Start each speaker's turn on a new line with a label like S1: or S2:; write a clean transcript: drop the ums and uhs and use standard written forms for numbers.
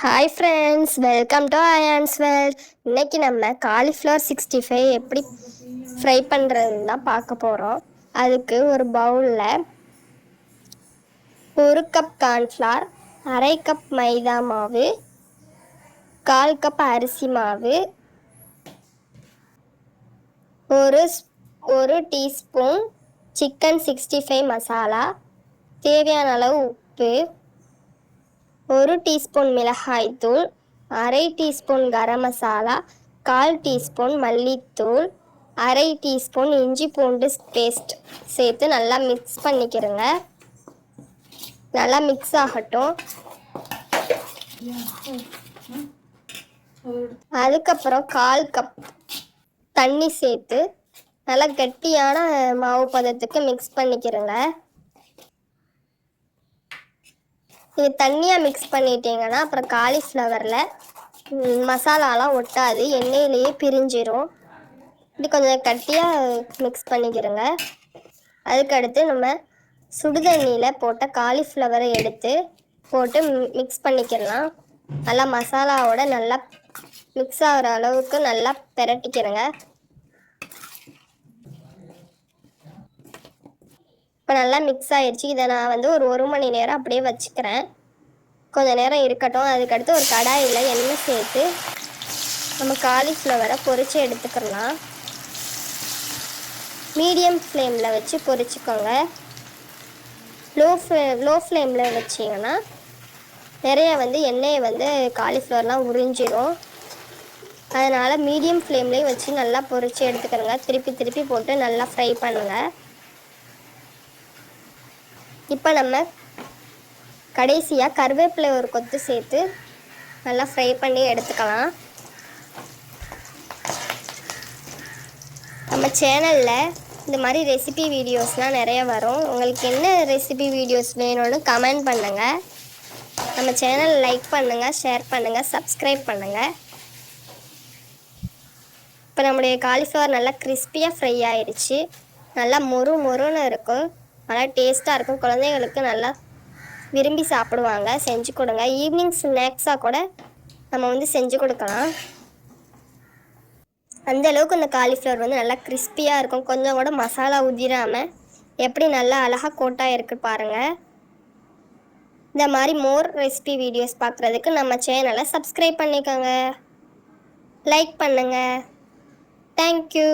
S1: Hi friends, welcome to ions world. இன்னைக்கு நம்ம cauliflower 65 எப்படி ஃப்ரை பண்ணுறதுன்னு தான் பார்க்க போகிறோம். அதுக்கு ஒரு பவுலில் 1 கப் கார்ன்ஃப்ளவர், 1/2 கப் மைதா மாவு, 1/4 கப் அரிசி மாவு, ஒரு டீஸ்பூன் சிக்கன் 65 மசாலா, தேவையான அளவு உப்பு, 1 டீஸ்பூன் மிளகாய்த்தூள், 1/2 டீஸ்பூன் கரம் மசாலா, 1/4 டீஸ்பூன் மல்லித்தூள், 1/2 டீஸ்பூன் இஞ்சி பூண்டு பேஸ்ட் சேர்த்து நல்லா மிக்ஸ் பண்ணிக்கிறேங்க. நல்லா மிக்ஸ் ஆகட்டும். அதுக்கப்புறம் 1/4 கப் தண்ணி சேர்த்து நல்லா கெட்டியான மாவு பதத்துக்கு மிக்ஸ் பண்ணிக்கிறேங்க. இது தண்ணியாக மிக்ஸ் பண்ணிட்டீங்கன்னா அப்புறம் காலிஃப்ளவரில் மசாலாலாம் ஒட்டாது, எண்ணெயிலேயே பிரிஞ்சிரும். இது கொஞ்சம் கட்டியாக மிக்ஸ் பண்ணிக்கிறோங்க. அதுக்கடுத்து நம்ம சுடுதண்ணியில் போட்ட காலிஃப்ளவரை எடுத்து போட்டு மிக்ஸ் பண்ணிக்கிறலாம். நல்லா மசாலாவோட நல்லா மிக்ஸ் ஆகிற அளவுக்கு நல்லா பெரட்டிக்கிறேங்க. இப்போ நல்லா மிக்ஸ் ஆகிடுச்சு. இதை நான் ஒரு 1 மணி நேரம் அப்படியே வச்சுக்கிறேன். கொஞ்சம் நேரம் இருக்கட்டும். அதுக்கடுத்து ஒரு கடாயில் எண்ணெய் சேர்த்து நம்ம காலிஃப்ளவரை பொரித்து எடுத்துக்கலாம். மீடியம் ஃப்ளேமில் வச்சு பொரிச்சுக்கோங்க. லோ ஃப்ளேமில் வச்சிங்கன்னா நிறைய எண்ணெயை காலிஃப்ளவர்லாம் உறிஞ்சிடும். அதனால் மீடியம் ஃப்ளேம்லேயும் வச்சு நல்லா பொரித்து எடுத்துக்கிறோங்க. திருப்பி திருப்பி போட்டு நல்லா ஃப்ரை பண்ணுங்கள். இப்போ நம்ம கடைசியாக கருவேப்பிலை ஒரு கொத்து சேர்த்து நல்லா ஃப்ரை பண்ணி எடுத்துக்கலாம். நம்ம சேனலில் இந்த மாதிரி ரெசிபி வீடியோஸ்லாம் நிறைய வரும். உங்களுக்கு என்ன ரெசிபி வீடியோஸ் வேணும்னு கமெண்ட் பண்ணுங்கள். நம்ம சேனல் லைக் பண்ணுங்கள், ஷேர் பண்ணுங்கள், சப்ஸ்கிரைப் பண்ணுங்கள். இப்போ நம்முடைய காலிஃப்ளவர் நல்லா கிறிஸ்பியாக ஃப்ரை ஆயிடுச்சு. நல்லா மொறுன்னு இருக்கும். நல்லா டேஸ்ட்டாக இருக்கும். குழந்தைங்களுக்கு நல்லா விரும்பி சாப்பிடுவாங்க. செஞ்சு கொடுங்க. ஈவினிங் ஸ்நாக்ஸாக கூட நம்ம செஞ்சு கொடுக்கலாம். அந்தளவுக்கு இந்த காலிஃப்ளவர் நல்லா கிறிஸ்பியாக இருக்கும். கொஞ்சம் கூட மசாலா உதிராமல் எப்படி நல்லா அழகாக கோட்டாக இருக்குது பாருங்கள். இந்த மாதிரி மோர் ரெசிபி வீடியோஸ் பார்க்குறதுக்கு நம்ம சேனலை சப்ஸ்கிரைப் பண்ணிக்கோங்க, லைக் பண்ணுங்கள். தேங்க்யூ.